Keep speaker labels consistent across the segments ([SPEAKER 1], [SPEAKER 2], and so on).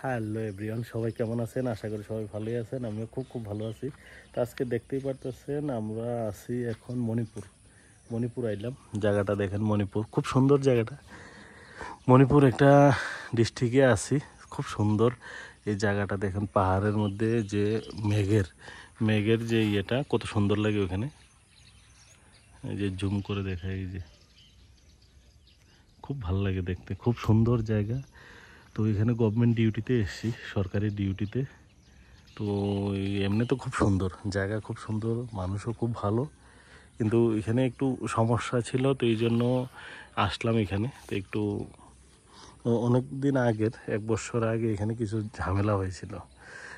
[SPEAKER 1] Hello everyone, সবাই কেমন আছেন? আশা করি সবাই ভালোই আছেন। আমিও খুব ভালো আছি। তো আজকে দেখতেই পারতেছেন আমরা আছি এখন মণিপুর আইলাম। জায়গাটা দেখেন, মণিপুর খুব সুন্দর জায়গাটা। মণিপুর একটা ডিস্ট্রিক্টে আছি, খুব সুন্দর এই জায়গাটা দেখেন। পাহাড়ের মধ্যে যে মেঘের যে ইয়েটা কত সুন্দর লাগে ওখানে। এই যে জুম করে দেখা, এই যে খুব ভালো লাগে দেখতে, খুব সুন্দর জায়গা। তো এখানে গভর্নমেন্ট ডিউটিতে এসেছি, সরকারি ডিউটিতে। তো এমনি তো খুব সুন্দর জায়গা, খুব সুন্দর, মানুষও খুব ভালো। কিন্তু এখানে একটু সমস্যা ছিল, তো এই জন্য আসলাম এখানে। তো একটু অনেক দিন আগের, 1 বছর আগে এখানে কিছু ঝামেলা হয়েছিল।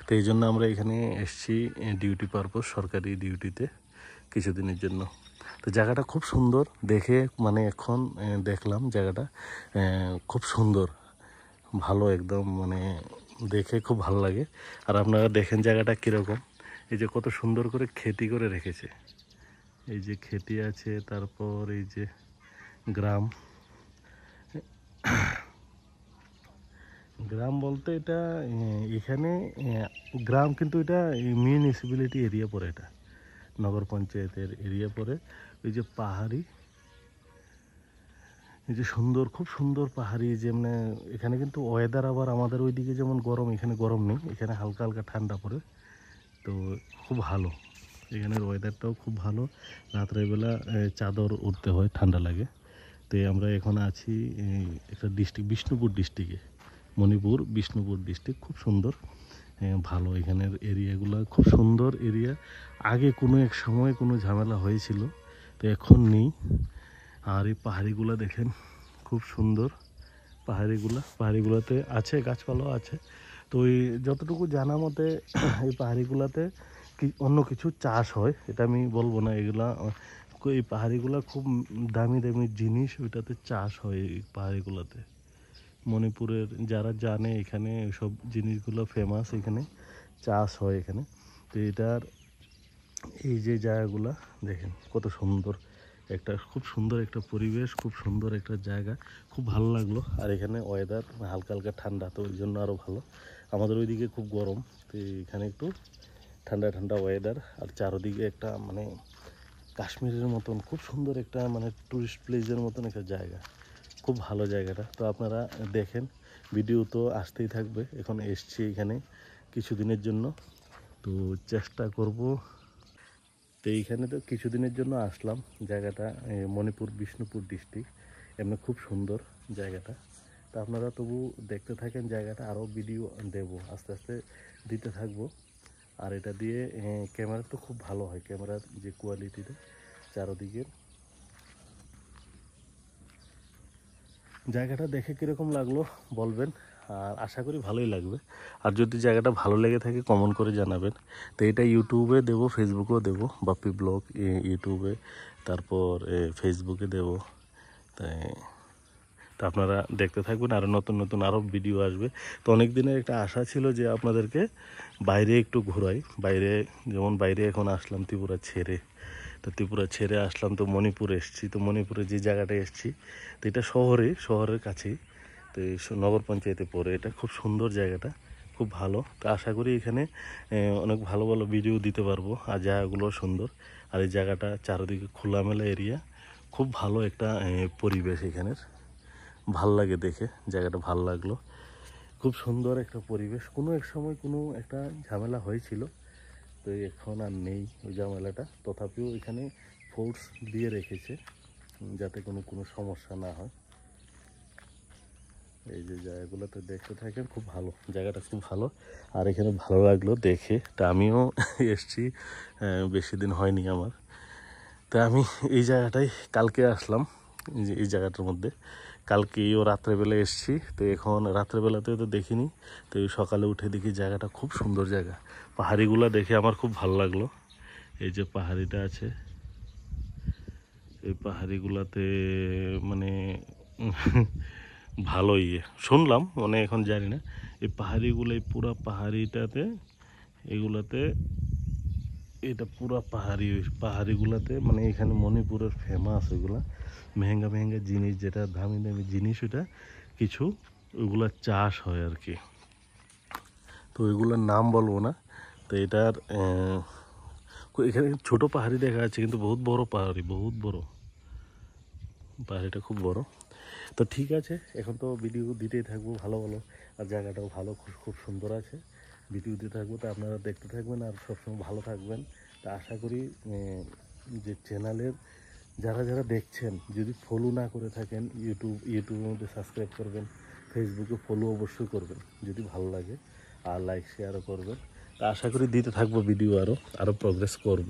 [SPEAKER 1] তো এই জন্য আমরা এখানে এসেছি ডিউটি পারপোজ, সরকারি ডিউটিতে কিছুদিনের জন্য। তো জায়গাটা খুব সুন্দর দেখে, মানে এখন দেখলাম জায়গাটা খুব সুন্দর, ভালো একদম, মানে দেখে খুব ভালো লাগে। আর আপনারা দেখেন জায়গাটা কীরকম, এই যে কত সুন্দর করে খেতি করে রেখেছে। এই যে খেতি আছে, তারপর এই যে গ্রাম গ্রাম বলতে এটা এখানে গ্রাম, কিন্তু এটা মিউনিসিপ্যালিটি এরিয়া পড়ে, এটা নগর পঞ্চায়েতের এরিয়া পড়ে। ওই যে পাহাড়ি, এই যে সুন্দর, খুব সুন্দর পাহাড়ি, যেমন এখানে কিন্তু ওয়েদার আবার আমাদের ওইদিকে যেমন গরম, এখানে গরম নেই, এখানে হালকা হালকা ঠান্ডা পড়ে। তো খুব ভালো, এখানের ওয়েদারটাও খুব ভালো। রাত্রেবেলা চাদর উঠতে হয়, ঠান্ডা লাগে। তো আমরা এখন আছি একটা ডিস্ট্রিক্ট, বিষ্ণুপুর ডিস্ট্রিক্টে, বিষ্ণুপুর ডিস্ট্রিক্ট। খুব সুন্দর, ভালো এখানের এরিয়াগুলো, খুব সুন্দর এরিয়া। আগে কোনো এক সময় কোনো ঝামেলা হয়েছিল, তো এখন নেই। আর এই পাহাড়িগুলো দেখেন, খুব সুন্দর পাহাড়িগুলোতে আছে গাছপালাও আছে। তো ওই যতটুকু জানা মতে এই পাহাড়িগুলোতে অন্য কিছু চাষ হয়, এটা আমি বলবো না। এই পাহাড়িগুলো খুব দামি দামি জিনিস ওইটাতে চাষ হয়, এই পাহাড়িগুলোতে। মণিপুরের যারা জানে, এখানে সব জিনিসগুলো ফেমাস, এখানে চাষ হয় এখানে। তো এটার এই যে জায়গাগুলো দেখেন কত সুন্দর, খুব সুন্দর একটা পরিবেশ, খুব সুন্দর একটা জায়গা, খুব ভালো লাগলো। আর এখানে ওয়েদার হালকা হালকা ঠান্ডা, তো ওই জন্য আরও ভালো। আমাদের ওইদিকে খুব গরম, তো এখানে একটু ঠান্ডা ঠান্ডা ওয়েদার। আর চারদিকে একটা মানে কাশ্মীরের মতন খুব সুন্দর একটা, মানে টুরিস্ট প্লেসের মতন একটা জায়গা, খুব ভালো জায়গাটা। তো আপনারা দেখেন, ভিডিও তো আসতেই থাকবে। এখন এসছি এখানে কিছুদিনের জন্য, তো চেষ্টা করব। তো এইখানে তো কিছুদিনের জন্য আসলাম। জায়গাটা বিষ্ণুপুর ডিস্ট্রিক্ট, এমনি খুব সুন্দর জায়গাটা। তো আপনারা তবু দেখতে থাকেন জায়গাটা, আরও ভিডিও দেব, আস্তে আস্তে দিতে থাকবো। আর এটা দিয়ে ক্যামেরা তো খুব ভালো হয়, ক্যামেরার যে কোয়ালিটিটা চারদিকের। জায়গাটা দেখে কীরকম লাগলো বলবেন, আর আশা করি ভালোই লাগবে। আর যদি জায়গাটা ভালো লেগে থাকে কমেন্ট করে জানাবেন। তো এটা ইউটিউবে দেবো, ফেসবুকেও দেবো, বাপ্পি ব্লগ ইউটিউবে, তারপর ফেসবুকে দেবো। তাই তো আপনারা দেখতে থাকবেন, আরও নতুন নতুন আরও ভিডিও আসবে। তো অনেক দিনের একটা আশা ছিল যে আপনাদেরকে বাইরে একটু ঘোরাই, যেমন বাইরে এখন আসলাম ত্রিপুরা ছেড়ে। তো ত্রিপুরা ছেড়ে আসলাম, তো মণিপুর এসেছি। তো মণিপুরে যে জায়গাটায় এসেছি, তো এটা শহরের কাছেই, তো এই নগর পঞ্চায়েতে পড়ে। এটা খুব সুন্দর জায়গাটা, খুব ভালো। তো আশা করি এখানে অনেক ভালো ভালো ভিডিও দিতে পারবো, আর জায়গাগুলো সুন্দর। আর এই জায়গাটা চারিদিকে খোলামেলা এরিয়া, খুব ভালো একটা পরিবেশ এখানের, ভাল লাগে দেখে, জায়গাটা ভাল লাগলো। খুব সুন্দর একটা পরিবেশ। কোনো এক সময় কোনো একটা ঝামেলা হয়েছিল, তো এখন আর নেই ওই ঝামেলাটা। তথাপিও এখানে ফোর্স দিয়ে রেখেছে যাতে কোনো সমস্যা না হয়। এই যে জায়গাগুলোতে দেখতে থাকেন, খুব ভালো জায়গাটা, খুব ভালো। আর এখানে ভালো লাগলো দেখে। তা আমিও এসছি, বেশি দিন হয়নি আমার। তা আমি এই জায়গাটায় কালকে আসলাম, এই জায়গাটার মধ্যে কালকেও রাত্রেবেলা এসছি। তো এখন রাত্রেবেলাতেও তো দেখিনি, তো সকালে উঠে দেখি জায়গাটা খুব সুন্দর জায়গা। পাহাড়িগুলো দেখে আমার খুব ভালো লাগলো। এই যে পাহাড়িটা আছে, এই পাহাড়িগুলাতে মানে ভালোই শুনলাম, মানে এখন জানি না। এই পাহাড়িগুলো, এই পুরা পাহাড়িটাতে, এগুলাতে, এটা পুরা পাহাড়িগুলাতে, মানে এখানে মণিপুরের ফেমাস ওইগুলা মেহেঙ্গা জিনিস, যেটা দামি দামি জিনিস, ওইটা কিছু ওইগুলা চাষ হয় আর কি। তো এগুলোর নাম বলবো না। তো এটার এখানে ছোট পাহাড়ি দেখা যাচ্ছে, কিন্তু বহুত বড় পাহাড়ি, বহুত বড় পাহাড়িটা, খুব বড়। তো ঠিক আছে, এখন তো ভিডিও দিতেই থাকবো ভালো ভালো, আর জায়গাটাও ভালো, খুব সুন্দর আছে। ভিডিও দিতে থাকবো, তো আপনারা দেখতে থাকবেন আর সবসময় ভালো থাকবেন। তা আশা করি যে চ্যানেলের যারা যারা দেখছেন, যদি ফলো না করে থাকেন, ইউটিউবের মধ্যে সাবস্ক্রাইব করবেন, ফেসবুকে ফলো অবশ্যই করবেন যদি ভালো লাগে, আর লাইক শেয়ারও করবেন। তা আশা করি দিতে থাকবো ভিডিও, আরও প্রোগ্রেস করব।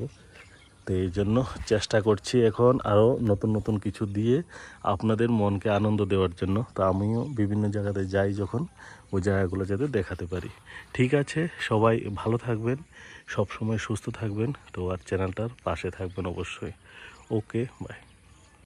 [SPEAKER 1] তো এই জন্য চেষ্টা করছি এখন আরও নতুন নতুন কিছু দিয়ে আপনাদের মনকে আনন্দ দেওয়ার জন্য। তো আমিও বিভিন্ন জায়গাতে যাই যখন, ওই জায়গাগুলো যাতে দেখাতে পারি। ঠিক আছে, সবাই ভালো থাকবেন, সব সময় সুস্থ থাকবেন। তো আর চ্যানেলটার পাশে থাকবেন অবশ্যই। ওকে, বাই।